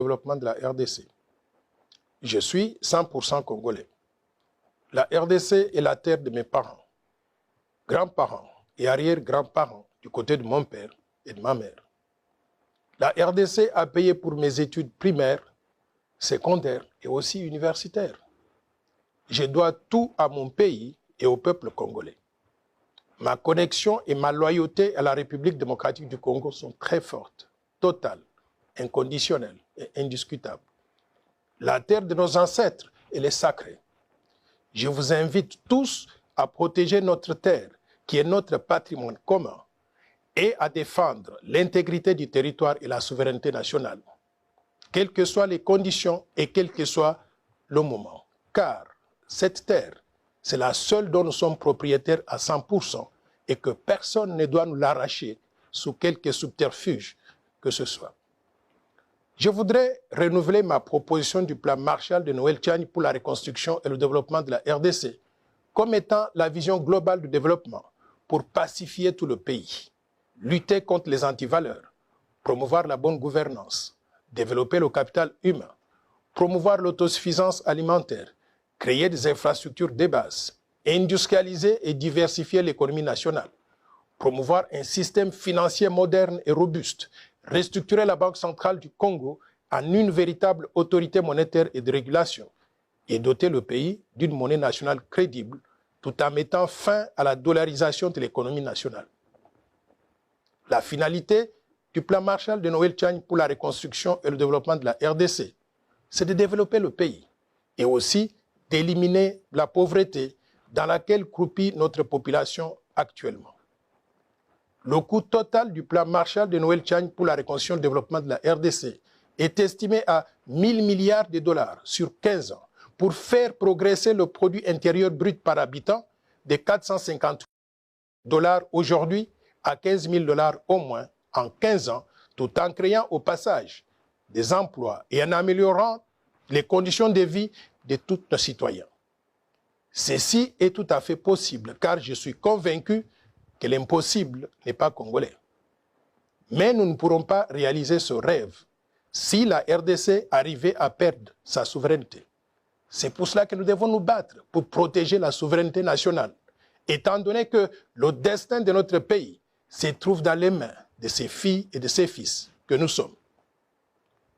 développement de la RDC. Je suis 100% congolais. La RDC est la terre de mes parents, grands-parents et arrière-grands-parents du côté de mon père et de ma mère. La RDC a payé pour mes études primaires, secondaires et aussi universitaires. Je dois tout à mon pays et au peuple congolais. Ma connexion et ma loyauté à la République démocratique du Congo sont très fortes, totales, inconditionnelles et indiscutables. La terre de nos ancêtres, elle est sacrée. Je vous invite tous à protéger notre terre, qui est notre patrimoine commun, et à défendre l'intégrité du territoire et la souveraineté nationale, quelles que soient les conditions et quel que soit le moment. Car cette terre, c'est la seule dont nous sommes propriétaires à 100% et que personne ne doit nous l'arracher sous quelque subterfuge que ce soit. Je voudrais renouveler ma proposition du plan Marshall de Noël Tchani pour la reconstruction et le développement de la RDC comme étant la vision globale du développement pour pacifier tout le pays, lutter contre les antivaleurs, promouvoir la bonne gouvernance, développer le capital humain, promouvoir l'autosuffisance alimentaire, créer des infrastructures de base, industrialiser et diversifier l'économie nationale, promouvoir un système financier moderne et robuste, restructurer la Banque centrale du Congo en une véritable autorité monétaire et de régulation et doter le pays d'une monnaie nationale crédible tout en mettant fin à la dollarisation de l'économie nationale. La finalité du plan Marshall de Noël Tchani pour la reconstruction et le développement de la RDC, c'est de développer le pays et aussi d'éliminer la pauvreté dans laquelle croupit notre population actuellement. Le coût total du plan Marshall de Noël Tchani pour la reconstruction et le développement de la RDC est estimé à 1000 milliards de dollars sur 15 ans pour faire progresser le produit intérieur brut par habitant de 450 dollars aujourd'hui à 15 000 dollars au moins en 15 ans, tout en créant au passage des emplois et en améliorant les conditions de vie de tous nos citoyens. Ceci est tout à fait possible car je suis convaincu que l'impossible n'est pas congolais. Mais nous ne pourrons pas réaliser ce rêve si la RDC arrivait à perdre sa souveraineté. C'est pour cela que nous devons nous battre pour protéger la souveraineté nationale, étant donné que le destin de notre pays se trouve dans les mains de ses filles et de ses fils que nous sommes.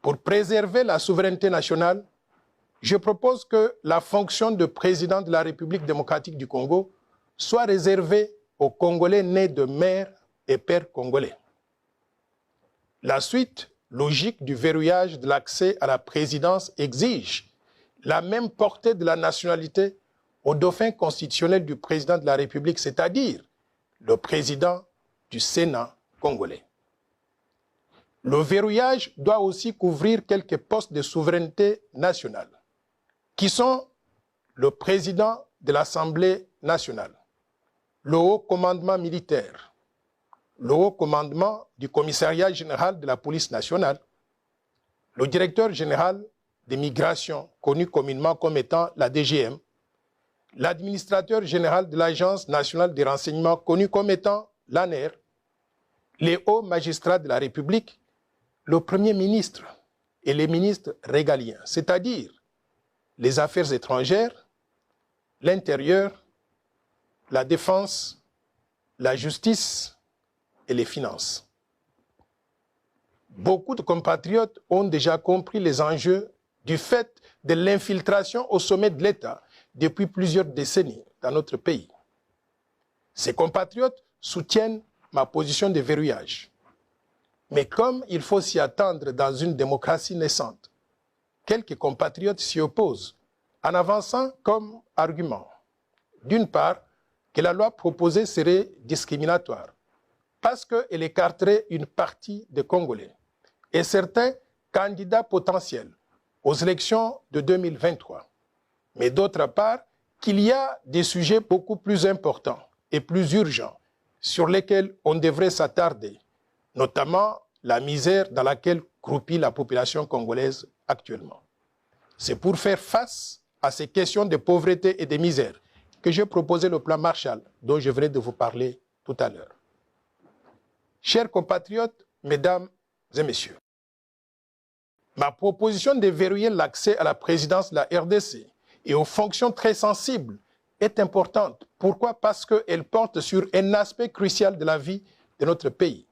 Pour préserver la souveraineté nationale, je propose que la fonction de président de la République démocratique du Congo soit réservée aux Congolais nés de mère et père congolais. La suite logique du verrouillage de l'accès à la présidence exige la même portée de la nationalité au dauphin constitutionnel du président de la République, c'est-à-dire le président du Sénat congolais. Le verrouillage doit aussi couvrir quelques postes de souveraineté nationale, qui sont le président de l'Assemblée nationale, le haut commandement militaire, le haut commandement du commissariat général de la police nationale, le directeur général des migrations, connu communément comme étant la DGM, l'administrateur général de l'Agence nationale des renseignements, connu comme étant l'ANER, les hauts magistrats de la République, le Premier ministre et les ministres régaliens, c'est-à-dire les affaires étrangères, l'intérieur, la défense, la justice et les finances. Beaucoup de compatriotes ont déjà compris les enjeux du fait de l'infiltration au sommet de l'État depuis plusieurs décennies dans notre pays. Ces compatriotes soutiennent ma position de verrouillage. Mais comme il faut s'y attendre dans une démocratie naissante, quelques compatriotes s'y opposent en avançant comme argument, d'une part, que la loi proposée serait discriminatoire parce qu'elle écarterait une partie des Congolais et certains candidats potentiels aux élections de 2023. Mais d'autre part, qu'il y a des sujets beaucoup plus importants et plus urgents sur lesquels on devrait s'attarder, notamment la misère dans laquelle croupit la population congolaise actuellement. C'est pour faire face à ces questions de pauvreté et de misère que j'ai proposé le plan Marshall dont je venais de vous parler tout à l'heure. Chers compatriotes, mesdames et messieurs, Ma proposition de verrouiller l'accès à la présidence de la RDC et aux fonctions très sensibles est importante. Pourquoi? Parce qu'elle porte sur un aspect crucial de la vie de notre pays,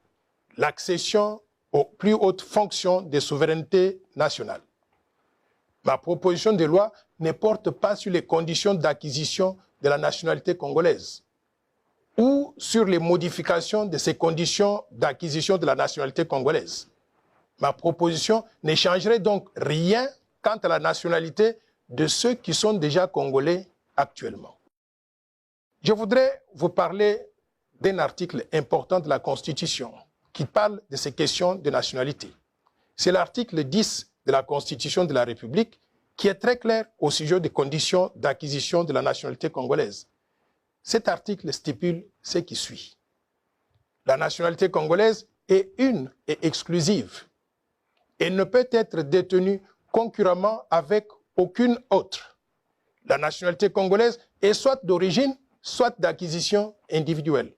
l'accession aux plus hautes fonctions de souveraineté nationale. Ma proposition de loi ne porte pas sur les conditions d'acquisition de la nationalité congolaise ou sur les modifications de ces conditions d'acquisition de la nationalité congolaise. Ma proposition ne changerait donc rien quant à la nationalité de ceux qui sont déjà congolais actuellement. Je voudrais vous parler d'un article important de la Constitution qui parle de ces questions de nationalité. C'est l'article 10 de la Constitution de la République qui est très clair au sujet des conditions d'acquisition de la nationalité congolaise. Cet article stipule ce qui suit. La nationalité congolaise est une et exclusive. Elle ne peut être détenue concurremment avec aucune autre. La nationalité congolaise est soit d'origine, soit d'acquisition individuelle.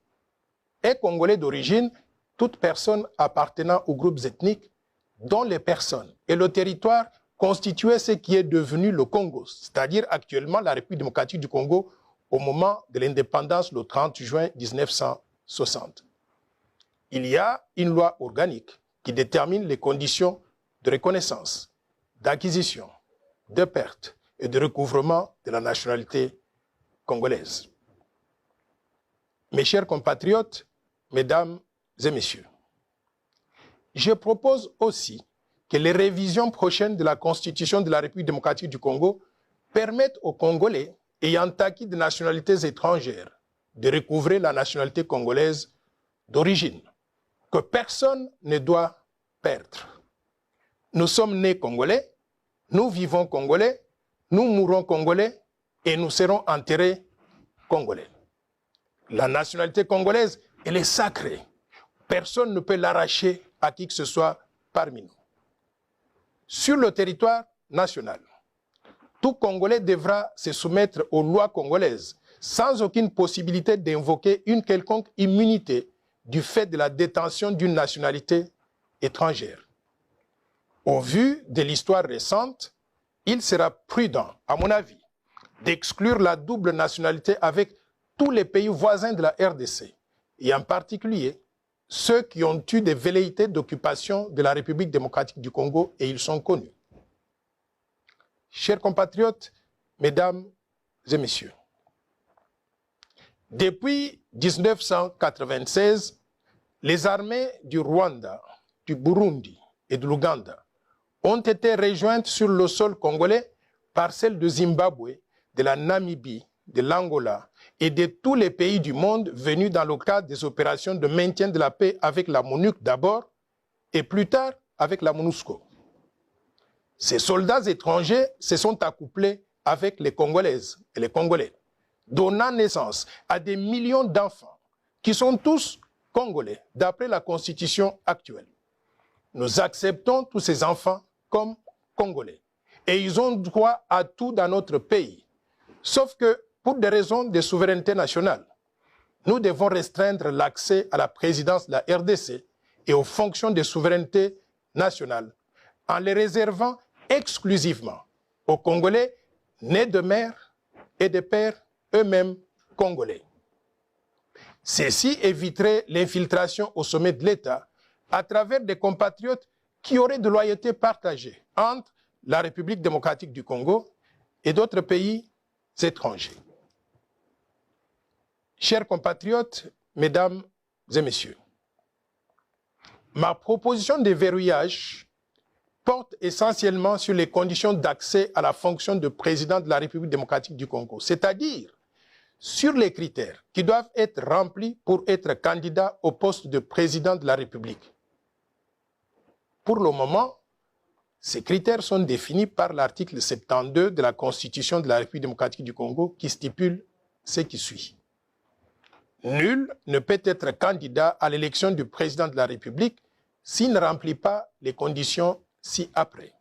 Est congolais d'origine toute personne appartenant aux groupes ethniques dont les personnes et le territoire constituaient ce qui est devenu le Congo, c'est-à-dire actuellement la République démocratique du Congo au moment de l'indépendance le 30 juin 1960. Il y a une loi organique qui détermine les conditions de reconnaissance, d'acquisition, de perte et de recouvrement de la nationalité congolaise. Mes chers compatriotes, mesdames et messieurs, je propose aussi que les révisions prochaines de la Constitution de la République démocratique du Congo permettent aux Congolais ayant acquis des nationalités étrangères de recouvrer la nationalité congolaise d'origine, que personne ne doit perdre. Nous sommes nés Congolais, nous vivons Congolais, nous mourrons Congolais et nous serons enterrés Congolais. La nationalité congolaise, elle est sacrée. Personne ne peut l'arracher à qui que ce soit parmi nous. Sur le territoire national, tout Congolais devra se soumettre aux lois congolaises sans aucune possibilité d'invoquer une quelconque immunité du fait de la détention d'une nationalité étrangère. Au vu de l'histoire récente, il sera prudent, à mon avis, d'exclure la double nationalité avec tous les pays voisins de la RDC, et en particulier ceux qui ont eu des velléités d'occupation de la République démocratique du Congo, et ils sont connus. Chers compatriotes, mesdames et messieurs, depuis 1996, les armées du Rwanda, du Burundi et de l'Ouganda ont été rejointes sur le sol congolais par celles de Zimbabwe, de la Namibie, de l'Angola et de tous les pays du monde venus dans le cadre des opérations de maintien de la paix avec la MONUC d'abord et plus tard avec la MONUSCO. Ces soldats étrangers se sont accouplés avec les Congolaises et les Congolais, donnant naissance à des millions d'enfants qui sont tous Congolais d'après la Constitution actuelle. Nous acceptons tous ces enfants comme Congolais et ils ont droit à tout dans notre pays. Sauf que pour des raisons de souveraineté nationale, nous devons restreindre l'accès à la présidence de la RDC et aux fonctions de souveraineté nationale en les réservant exclusivement aux Congolais nés de mère et de père eux-mêmes Congolais. Ceci éviterait l'infiltration au sommet de l'État à travers des compatriotes qui auraient de loyauté partagée entre la République démocratique du Congo et d'autres pays étrangers. Chers compatriotes, mesdames et messieurs, ma proposition de verrouillage porte essentiellement sur les conditions d'accès à la fonction de président de la République démocratique du Congo, c'est-à-dire sur les critères qui doivent être remplis pour être candidat au poste de président de la République. Pour le moment, ces critères sont définis par l'article 72 de la Constitution de la République démocratique du Congo qui stipule ce qui suit. Nul ne peut être candidat à l'élection du président de la République s'il ne remplit pas les conditions ci-après.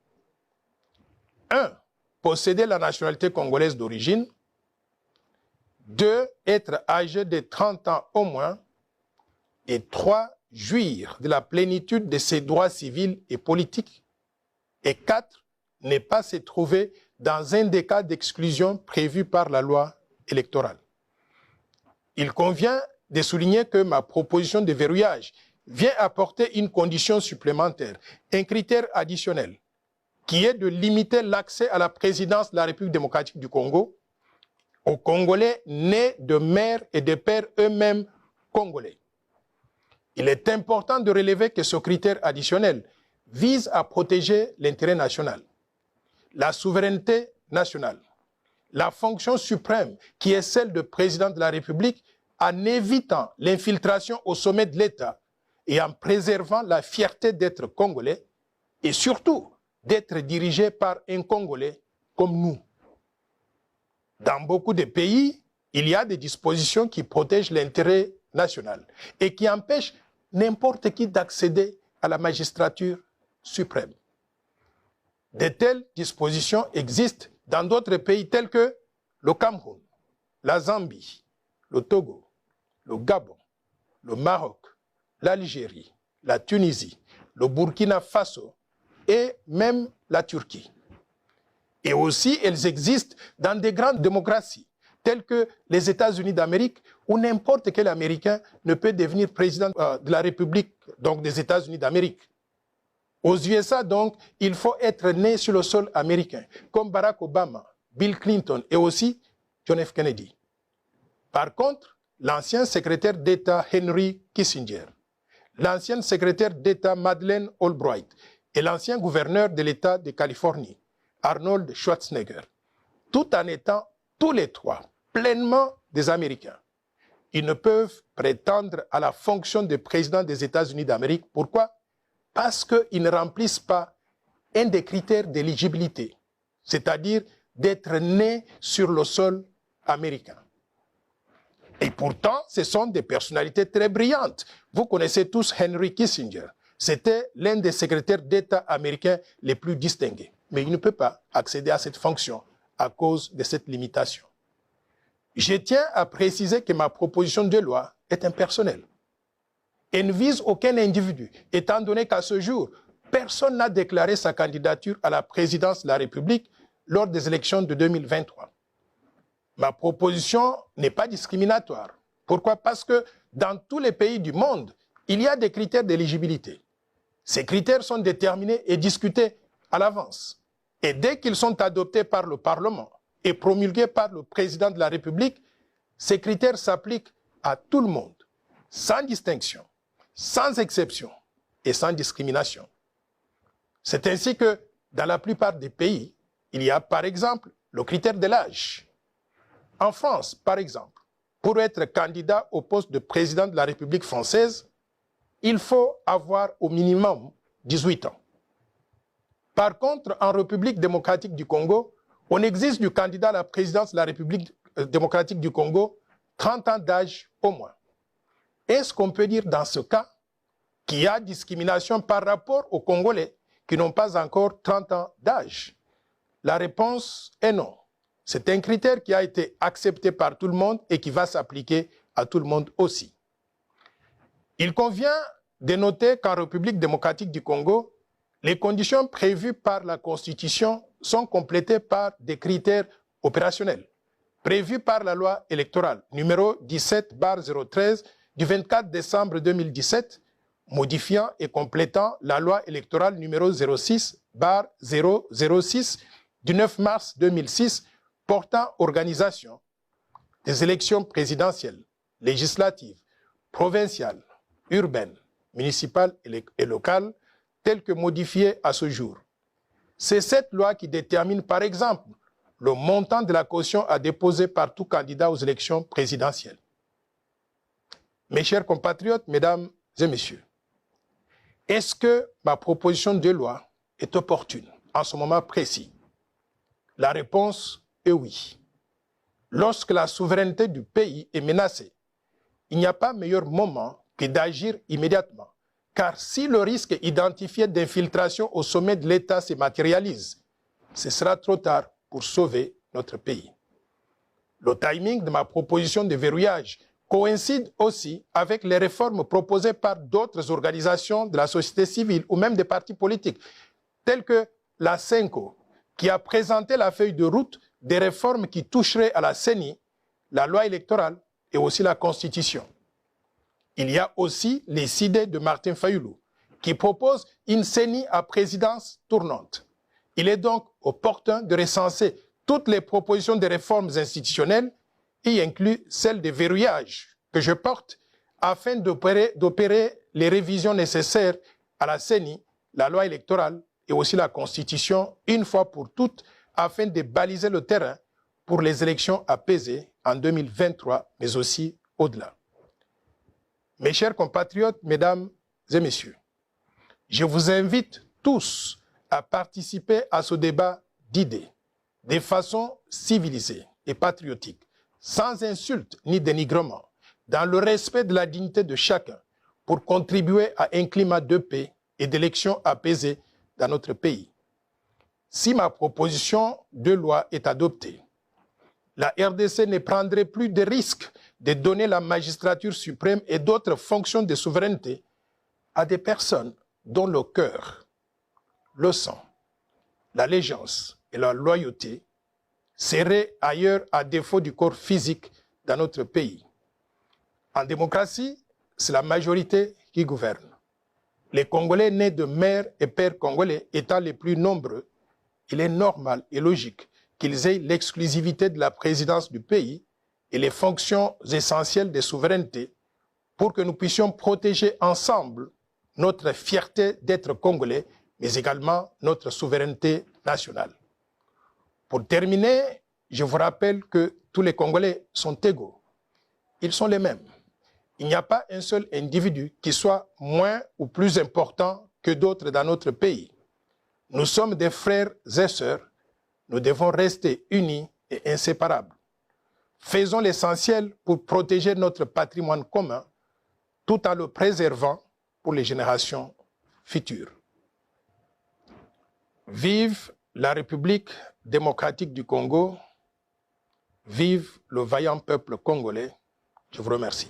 1. Posséder la nationalité congolaise d'origine. 2. Être âgé de 30 ans au moins. Et 3. Jouir de la plénitude de ses droits civils et politiques. Et 4, ne pas se trouver dans un des cas d'exclusion prévus par la loi électorale. Il convient de souligner que ma proposition de verrouillage vient apporter une condition supplémentaire, un critère additionnel, qui est de limiter l'accès à la présidence de la République démocratique du Congo aux Congolais nés de mères et de pères eux-mêmes congolais. Il est important de relever que ce critère additionnel vise à protéger l'intérêt national, la souveraineté nationale, la fonction suprême qui est celle de président de la République en évitant l'infiltration au sommet de l'État et en préservant la fierté d'être congolais et surtout d'être dirigé par un Congolais comme nous. Dans beaucoup de pays, il y a des dispositions qui protègent l'intérêt national et qui empêchent n'importe qui d'accéder à la magistrature suprême. De telles dispositions existent dans d'autres pays tels que le Cameroun, la Zambie, le Togo, le Gabon, le Maroc, l'Algérie, la Tunisie, le Burkina Faso et même la Turquie. Et aussi, elles existent dans des grandes démocraties, telles que les États-Unis d'Amérique, où n'importe quel Américain ne peut devenir président de la République, donc des États-Unis d'Amérique. Aux USA, donc, il faut être né sur le sol américain, comme Barack Obama, Bill Clinton et aussi John F. Kennedy. Par contre, l'ancien secrétaire d'État Henry Kissinger, l'ancienne secrétaire d'État Madeleine Albright et l'ancien gouverneur de l'État de Californie, Arnold Schwarzenegger, tout en étant tous les trois pleinement des Américains. Ils ne peuvent prétendre à la fonction de président des États-Unis d'Amérique. Pourquoi? Parce qu'ils ne remplissent pas un des critères d'éligibilité, c'est-à-dire d'être nés sur le sol américain. Et pourtant, ce sont des personnalités très brillantes. Vous connaissez tous Henry Kissinger. C'était l'un des secrétaires d'État américains les plus distingués. Mais il ne peut pas accéder à cette fonction à cause de cette limitation. Je tiens à préciser que ma proposition de loi est impersonnelle. Elle ne vise aucun individu, étant donné qu'à ce jour, personne n'a déclaré sa candidature à la présidence de la République lors des élections de 2023. Ma proposition n'est pas discriminatoire. Pourquoi? Parce que dans tous les pays du monde, il y a des critères d'éligibilité. Ces critères sont déterminés et discutés à l'avance. Et dès qu'ils sont adoptés par le Parlement et promulgués par le président de la République, ces critères s'appliquent à tout le monde, sans distinction, sans exception et sans discrimination. C'est ainsi que, dans la plupart des pays, il y a par exemple le critère de l'âge. En France, par exemple, pour être candidat au poste de président de la République française, il faut avoir au minimum 18 ans. Par contre, en République démocratique du Congo, on exige du candidat à la présidence de la République démocratique du Congo 30 ans d'âge au moins. Est-ce qu'on peut dire dans ce cas qu'il y a discrimination par rapport aux Congolais qui n'ont pas encore 30 ans d'âge? La réponse est non. C'est un critère qui a été accepté par tout le monde et qui va s'appliquer à tout le monde aussi. Il convient de noter qu'en République démocratique du Congo, les conditions prévues par la Constitution sont complétées par des critères opérationnels, prévus par la loi électorale numéro 17/013 du 24 décembre 2017, modifiant et complétant la loi électorale numéro 06/006 du 9 mars 2006 portant organisation des élections présidentielles, législatives, provinciales, urbaines, municipales et locales, telles que modifiées à ce jour. C'est cette loi qui détermine, par exemple, le montant de la caution à déposer par tout candidat aux élections présidentielles. Mes chers compatriotes, mesdames et messieurs, est-ce que ma proposition de loi est opportune en ce moment précis? La réponse est oui. Lorsque la souveraineté du pays est menacée, il n'y a pas meilleur moment que d'agir immédiatement. Car si le risque identifié d'infiltration au sommet de l'État se matérialise, ce sera trop tard pour sauver notre pays. Le timing de ma proposition de verrouillage coïncide aussi avec les réformes proposées par d'autres organisations de la société civile ou même des partis politiques, tels que la CENCO, qui a présenté la feuille de route des réformes qui toucheraient à la CENI, la loi électorale et aussi la Constitution. Il y a aussi les idées de Martin Fayoulou, qui propose une CENI à présidence tournante. Il est donc opportun de recenser toutes les propositions de réformes institutionnelles, y inclut celle de verrouillage que je porte, afin d'opérer les révisions nécessaires à la CENI, la loi électorale et aussi la Constitution, une fois pour toutes, afin de baliser le terrain pour les élections apaisées en 2023, mais aussi au-delà. Mes chers compatriotes, mesdames et messieurs, je vous invite tous à participer à ce débat d'idées, de façon civilisée et patriotique, sans insulte ni dénigrement, dans le respect de la dignité de chacun, pour contribuer à un climat de paix et d'élections apaisées dans notre pays. Si ma proposition de loi est adoptée, la RDC ne prendrait plus de risque de donner la magistrature suprême et d'autres fonctions de souveraineté à des personnes dont le cœur, le sang, l'allégeance et la loyauté seraient ailleurs à défaut du corps physique dans notre pays. En démocratie, c'est la majorité qui gouverne. Les Congolais nés de mères et pères congolais étant les plus nombreux, il est normal et logique qu'ils aient l'exclusivité de la présidence du pays et les fonctions essentielles de souveraineté pour que nous puissions protéger ensemble notre fierté d'être Congolais, mais également notre souveraineté nationale. Pour terminer, je vous rappelle que tous les Congolais sont égaux. Ils sont les mêmes. Il n'y a pas un seul individu qui soit moins ou plus important que d'autres dans notre pays. Nous sommes des frères et sœurs. Nous devons rester unis et inséparables. Faisons l'essentiel pour protéger notre patrimoine commun tout en le préservant pour les générations futures. Vive la République démocratique du Congo. Vive le vaillant peuple congolais. Je vous remercie.